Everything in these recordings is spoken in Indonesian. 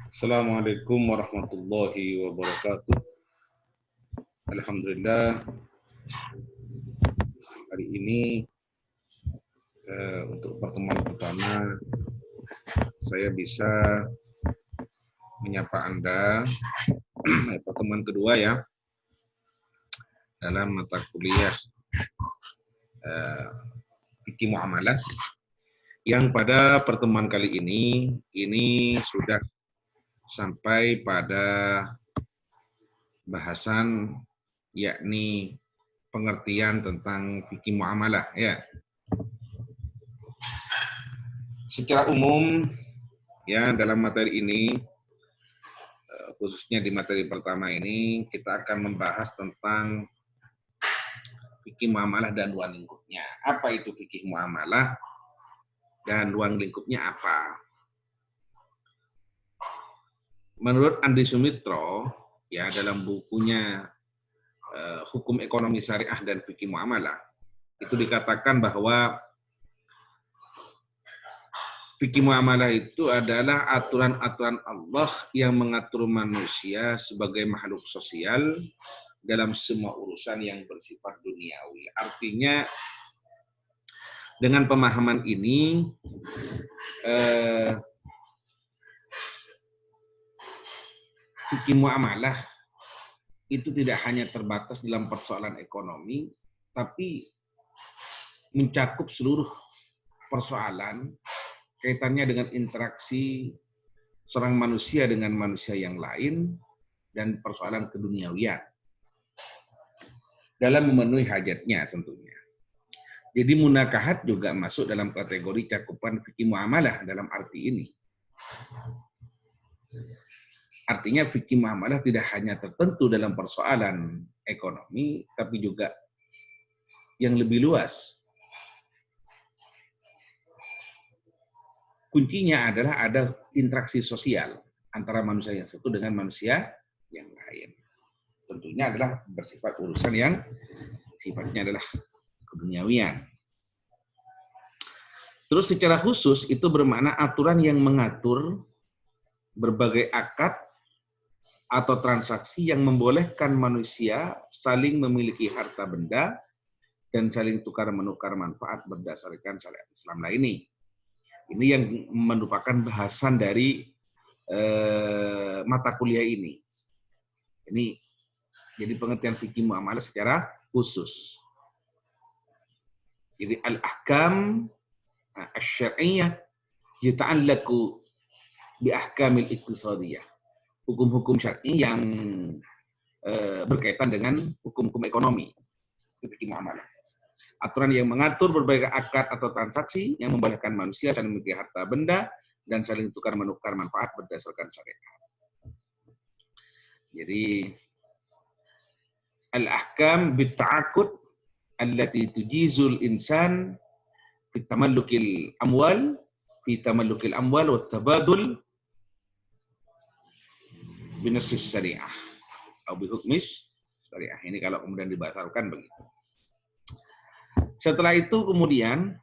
Assalamualaikum warahmatullahi wabarakatuh. Alhamdulillah, hari ini untuk pertemuan pertama saya bisa menyapa Anda. Pertemuan kedua ya dalam mata kuliah fikih muamalah yang pada pertemuan kali ini sudah sampai pada bahasan yakni pengertian tentang fikih muamalah ya. Secara umum ya dalam materi ini khususnya di materi pertama ini kita akan membahas tentang fikih muamalah dan ruang lingkupnya. Apa itu fikih muamalah dan ruang lingkupnya apa? Menurut Andi Sumitro ya dalam bukunya Hukum Ekonomi Syariah dan Fikih Muamalah itu dikatakan bahwa fikih muamalah itu adalah aturan-aturan Allah yang mengatur manusia sebagai makhluk sosial dalam semua urusan yang bersifat duniawi. Artinya dengan pemahaman ini fikih muamalah itu tidak hanya terbatas dalam persoalan ekonomi, tapi mencakup seluruh persoalan kaitannya dengan interaksi seorang manusia dengan manusia yang lain dan persoalan keduniawian dalam memenuhi hajatnya tentunya. Jadi munakahat juga masuk dalam kategori cakupan fikih muamalah dalam arti ini. Artinya fikih muamalah tidak hanya tertentu dalam persoalan ekonomi, tapi juga yang lebih luas. Kuncinya adalah ada interaksi sosial antara manusia yang satu dengan manusia yang lain. Tentunya adalah bersifat urusan yang sifatnya adalah keduniawian. Terus secara khusus itu bermakna aturan yang mengatur berbagai akad atau transaksi yang membolehkan manusia saling memiliki harta benda dan saling tukar menukar manfaat berdasarkan syariat Islam. Nah ini yang merupakan bahasan dari mata kuliah ini. Ini jadi pengertian fikih muamalah secara khusus. Jadi al-ahkam asy-syar'iyyah yata'allaqu bi ahkamil iqtisadiyah. Hukum-hukum syar'i yang berkaitan dengan hukum-hukum ekonomi. Itu fikih muamalah. Aturan yang mengatur berbagai akad atau transaksi yang membolehkan manusia saling memiliki harta benda dan saling tukar menukar manfaat berdasarkan syariat. Jadi al-ahkam bit-ta'aqud allati tujizul insan fi tamallukil amwal wa tabadul binassis syariah atau bihukmis syariah. Ini kalau kemudian dibasarkan begitu. Setelah itu kemudian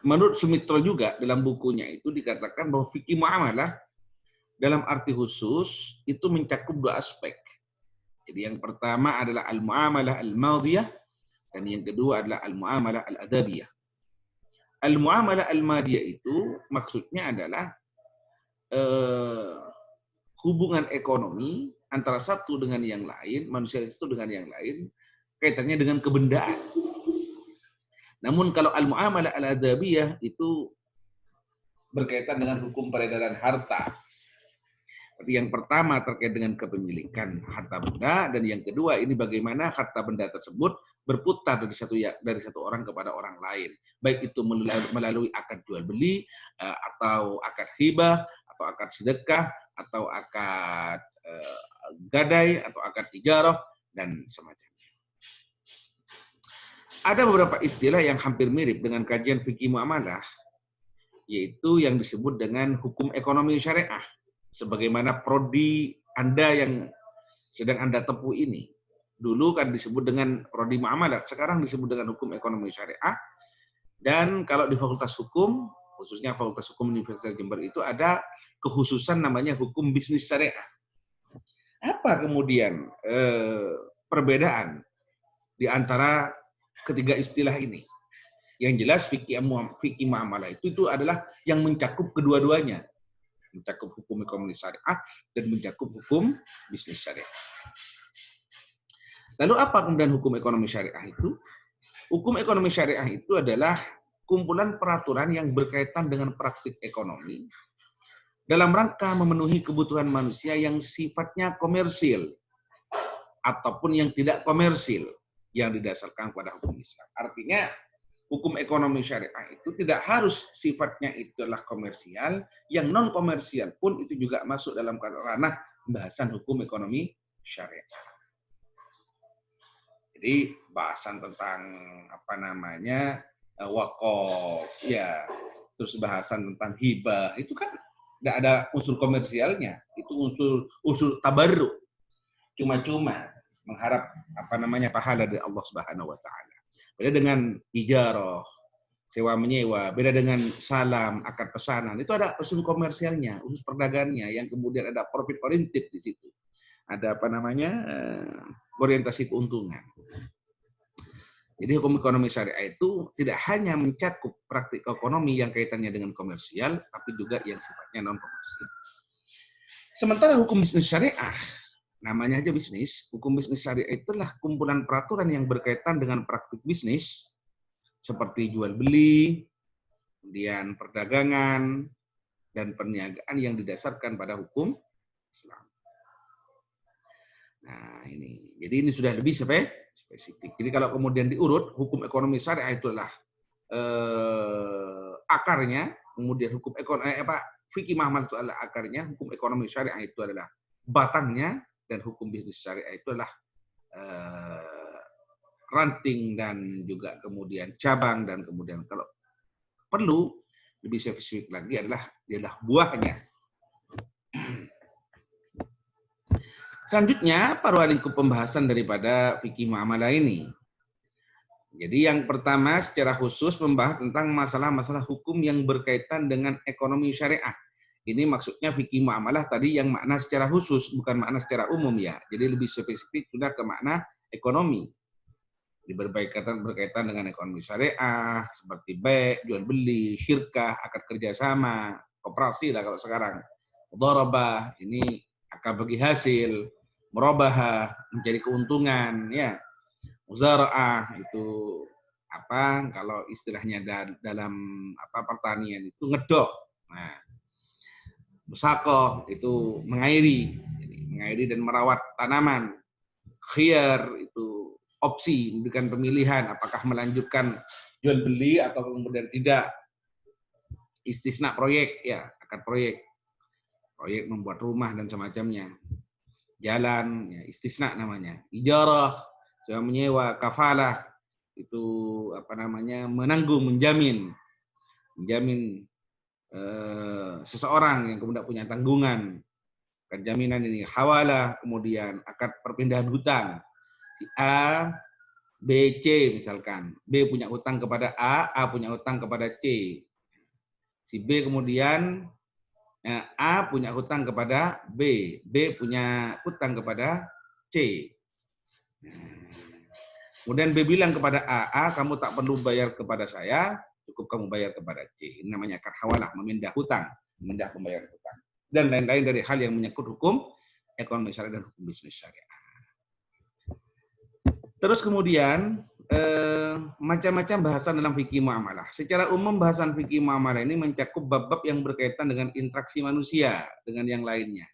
menurut Sumitro juga dalam bukunya itu dikatakan bahwa fikih muamalah dalam arti khusus itu mencakup dua aspek. Jadi yang pertama adalah al-muamalah al-madiyah dan yang kedua adalah al-muamalah al-adabiyah. Al-muamalah al-madiyah itu maksudnya adalah hubungan ekonomi antara satu dengan yang lain, manusia itu dengan yang lain, kaitannya dengan kebendaan. Namun kalau al-muamalah al-adabiyah itu berkaitan dengan hukum peredaran harta. Jadi yang pertama terkait dengan kepemilikan harta benda, dan yang kedua ini bagaimana harta benda tersebut berputar dari satu orang kepada orang lain. Baik itu melalui akad jual beli, atau akad hibah, atau akad sedekah, atau akad gadai, atau akad tijarah, dan semacamnya. Ada beberapa istilah yang hampir mirip dengan kajian fikih muamalah, yaitu yang disebut dengan hukum ekonomi syariah. Sebagaimana prodi Anda yang sedang Anda tempuh ini. Dulu kan disebut dengan prodi muamalah, sekarang disebut dengan hukum ekonomi syariah. Dan kalau di Fakultas Hukum, khususnya Fakultas Hukum Universitas Jember itu ada kekhususan namanya hukum bisnis syariah. Apa kemudian perbedaan di antara ketiga istilah ini? Yang jelas fikih muamalah itu adalah yang mencakup kedua-duanya, mencakup hukum ekonomi syariah dan mencakup hukum bisnis syariah. Lalu apa kemudian hukum ekonomi syariah itu? Hukum ekonomi syariah itu adalah kumpulan peraturan yang berkaitan dengan praktik ekonomi dalam rangka memenuhi kebutuhan manusia yang sifatnya komersil ataupun yang tidak komersil yang didasarkan pada hukum Islam. Artinya hukum ekonomi syariah itu tidak harus sifatnya itu adalah komersial, yang non komersial pun itu juga masuk dalam ranah pembahasan hukum ekonomi syariah. Jadi bahasan tentang apa namanya wakaf, ya, terus bahasan tentang hibah itu kan tidak ada unsur komersialnya, itu unsur tabarruk, cuma-cuma mengharap apa namanya pahala dari Allah Subhanahu Wa Taala. Beda dengan ijarah, sewa menyewa, beda dengan salam, akad pesanan, itu ada unsur komersialnya, unsur perdagangannya yang kemudian ada profit oriented di situ. Ada apa namanya orientasi keuntungan. Jadi hukum ekonomi syariah itu tidak hanya mencakup praktik ekonomi yang kaitannya dengan komersial, tapi juga yang sifatnya non komersial. Sementara hukum bisnis syariah, namanya aja bisnis, hukum bisnis syariah itulah kumpulan peraturan yang berkaitan dengan praktik bisnis seperti jual beli, kemudian perdagangan dan perniagaan yang didasarkan pada hukum Islam. Nah, jadi ini sudah lebih spesifik. Jadi kalau kemudian diurut, hukum ekonomi syariah itu adalah akarnya, kemudian hukum ekonomi fikih muamalah itu adalah akarnya, hukum ekonomi syariah itu adalah batangnya, dan hukum bisnis syariah itu adalah ranting dan juga kemudian cabang, dan kemudian kalau perlu lebih spesifik lagi adalah buahnya. Selanjutnya, para lingkup pembahasan daripada fikih muamalah ini. Jadi yang pertama secara khusus membahas tentang masalah-masalah hukum yang berkaitan dengan ekonomi syariah. Ini maksudnya fikih muamalah tadi yang makna secara khusus, bukan makna secara umum ya. Jadi lebih spesifik sudah ke makna ekonomi. Berkaitan dengan ekonomi syariah, seperti bai, jual beli, syirkah, akad kerjasama, koperasi lah kalau sekarang. Mudharabah, ini akad bagi hasil, murabahah, mencari keuntungan, ya. Muzara'ah itu apa kalau istilahnya dalam pertanian itu ngedok. Nah, musaqah itu mengairi, jadi mengairi dan merawat tanaman. Khiyar itu opsi, memberikan pemilihan apakah melanjutkan jual beli atau kemudian tidak. Istisna proyek, ya, akad proyek membuat rumah dan semacamnya. Jalan, ya, istisna namanya. Ijarah, sewa menyewa, kafalah itu apa namanya menanggung, menjamin seseorang yang kemudian punya tanggungan. Akad jaminan ini hawalah, kemudian akad perpindahan hutang. Si A, B, C misalkan. B punya hutang kepada A punya hutang kepada C. Si B kemudian A punya hutang kepada B punya hutang kepada C. Kemudian B bilang kepada A, kamu tak perlu bayar kepada saya, cukup kamu bayar kepada C. Ini namanya akad hawalah, memindah hutang, memindah pembayaran hutang. Dan lain-lain dari hal yang menyangkut hukum ekonomi syariah dan hukum bisnis syariah. Terus kemudian macam-macam bahasan dalam fikih muamalah. Secara umum bahasan fikih muamalah ini mencakup bab-bab yang berkaitan dengan interaksi manusia dengan yang lainnya.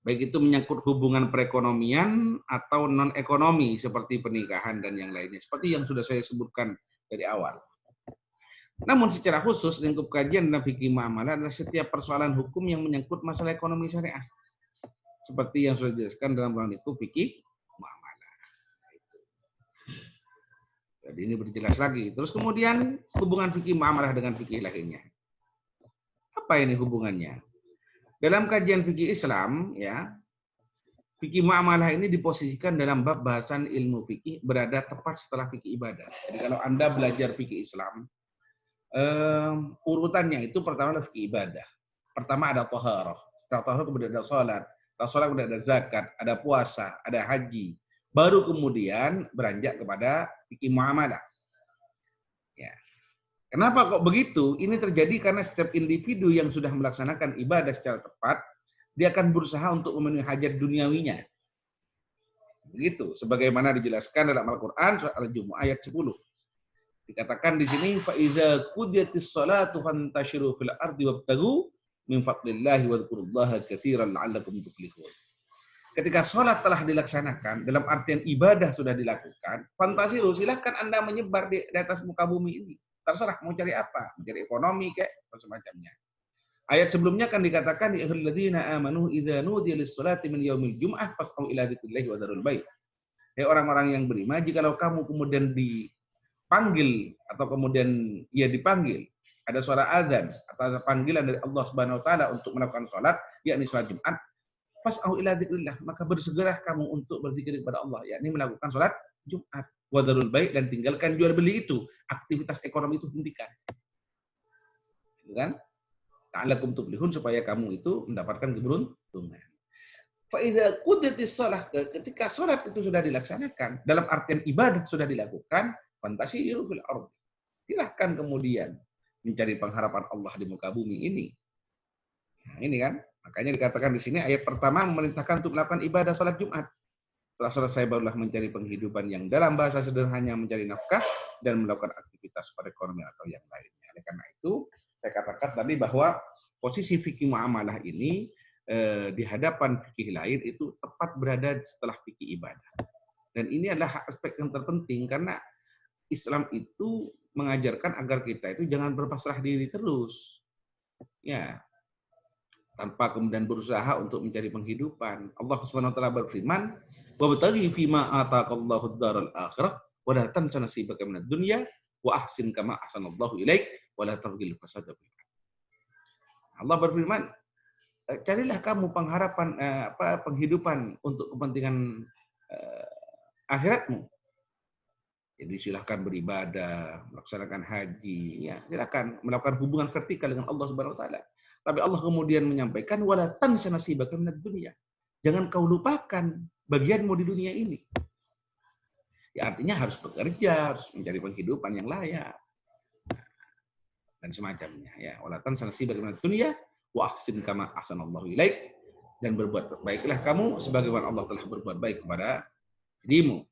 Baik itu menyangkut hubungan perekonomian atau non-ekonomi seperti pernikahan dan yang lainnya. Seperti yang sudah saya sebutkan dari awal. Namun secara khusus lingkup kajian dalam fikih muamalah adalah setiap persoalan hukum yang menyangkut masalah ekonomi syariah. Seperti yang sudah dijelaskan dalam lingkup fikih muamalah. Jadi ini berjelas lagi. Terus kemudian hubungan fikih muamalah dengan fikih lainnya. Apa ini hubungannya? Dalam kajian fikih Islam, ya, fikih muamalah ini diposisikan dalam bab bahasan ilmu fikih berada tepat setelah fikih ibadah. Jadi kalau Anda belajar fikih Islam, Urutannya itu pertama adalah fikih ibadah. Pertama ada taharah. Setelah taharah kemudian ada salat. Setelah salat kemudian ada zakat, ada puasa, ada haji. Baru kemudian beranjak kepada fikih muamalah. Ya. Kenapa kok begitu? Ini terjadi karena setiap individu yang sudah melaksanakan ibadah secara tepat, dia akan berusaha untuk memenuhi hajat duniawinya. Begitu, sebagaimana dijelaskan dalam Al-Qur'an surat Al-Jumu'ah ayat 10. Dikatakan di sini fa idza qudiyatis shalatu fantashiru fil ardi wabtaghu min fadlillahi wadhkurullaha katsiran la'allakum tuflihun. Ketika sholat telah dilaksanakan, dalam artian ibadah sudah dilakukan, fantasiru, silahkan Anda menyebar di atas muka bumi ini. Terserah mau cari apa, mencari ekonomi kayak atau semacamnya. Ayat sebelumnya kan dikatakan ya ayyuhalladzina amanu idza nudiya lis-sholati min yaumil jum'ah fas'au ila dzikrillahi wa dzarul bai'. Hai orang-orang yang beriman, jikalau kamu kemudian dipanggil atau kemudian dipanggil, ada suara azan atau panggilan dari Allah Subhanahu wa taala untuk melakukan salat, yakni salat Jumat, fas'au ila dzikrillah, maka bersegeralah kamu untuk berzikir kepada Allah, yakni melakukan salat Jumat, wa dzarul bai', dan tinggalkan jual beli itu, aktivitas ekonomi itu hentikan. Gitu kan? Ta'allakum tuflihun, supaya kamu itu mendapatkan keberuntungan. Fa idza qudiyatis shalah, ketika salat itu sudah dilaksanakan, dalam artian ibadah sudah dilakukan, fantasiru fil ardh. Silahkan kemudian mencari pengharapan Allah di muka bumi ini. Nah, ini kan, makanya dikatakan di sini ayat pertama memerintahkan untuk melakukan ibadah salat Jumat. Setelah selesai barulah mencari penghidupan yang dalam bahasa sederhananya mencari nafkah dan melakukan aktivitas perekonomian atau yang lainnya. Oleh karena itu, saya katakan tadi bahwa posisi fikih muamalah ini di hadapan fikih lain itu tepat berada setelah fikih ibadah. Dan ini adalah aspek yang terpenting karena Islam itu mengajarkan agar kita itu jangan berpasrah diri terus. Ya, tanpa kemudian berusaha untuk mencari penghidupan. Allah Subhanahu wa taala berfirman, "Wabtaghi fima ataqallahu ad-daral akhirah wa la tansa nasibaka minad dunya wa ahsin kama ahsanallahu ilaik wa la tabghil fasada fil ardh." Allah berfirman, carilah kamu pengharapan penghidupan untuk kepentingan akhiratmu. Jadi silahkan beribadah, melaksanakan haji, ya, silahkan melakukan hubungan vertikal dengan Allah Subhanahu wa taala. Tapi Allah kemudian menyampaikan wala tansa nasibaka minad dunya. Jangan kau lupakan bagianmu di dunia ini. Ya, artinya harus bekerja, harus mencari penghidupan yang layak. Dan semacamnya, ya. Wala tansa nasibaka minad dunya wa ahsin kama ahsanallahu ilaik, dan berbuat baiklah kamu sebagaimana Allah telah berbuat baik kepada dirimu.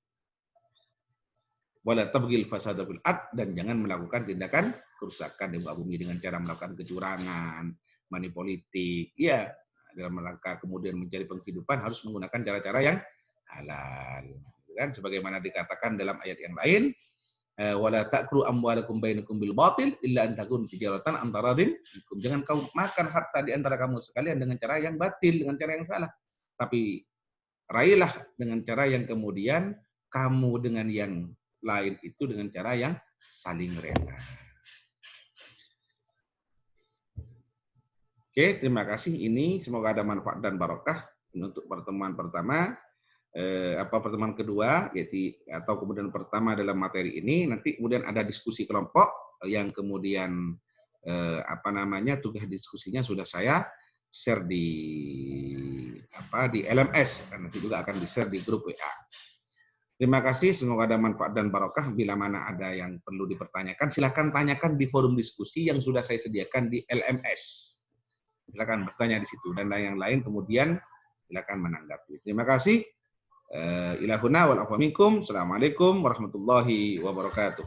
Wala tabghil fasada fil ardh, dan jangan melakukan tindakan kerusakan di muka bumi dengan cara melakukan kecurangan, money politik. Ya, dalam rangka kemudian mencari penghidupan harus menggunakan cara-cara yang halal. Kan sebagaimana dikatakan dalam ayat yang lain, wala ta'kulu amwalakum bainakum bil batil illa an takun tijaratan antaradin minkum. Jangan kau makan harta di antara kamu sekalian dengan cara yang batil, dengan cara yang salah. Tapi raihlah dengan cara yang kemudian kamu dengan yang lain itu dengan cara yang saling rela. Oke, terima kasih. Ini semoga ada manfaat dan barokah untuk pertemuan pertama. Pertemuan kedua, yaitu atau kemudian pertama dalam materi ini. Nanti kemudian ada diskusi kelompok yang kemudian tugas diskusinya sudah saya share di LMS, dan nanti juga akan di-share di grup WA. Terima kasih, semoga ada manfaat dan barokah. Bila mana ada yang perlu dipertanyakan, silakan tanyakan di forum diskusi yang sudah saya sediakan di LMS. Silakan bertanya di situ, dan yang lain kemudian silakan menanggapi. Terima kasih. Ilahuna wal afa minkum. Assalamualaikum warahmatullahi wabarakatuh.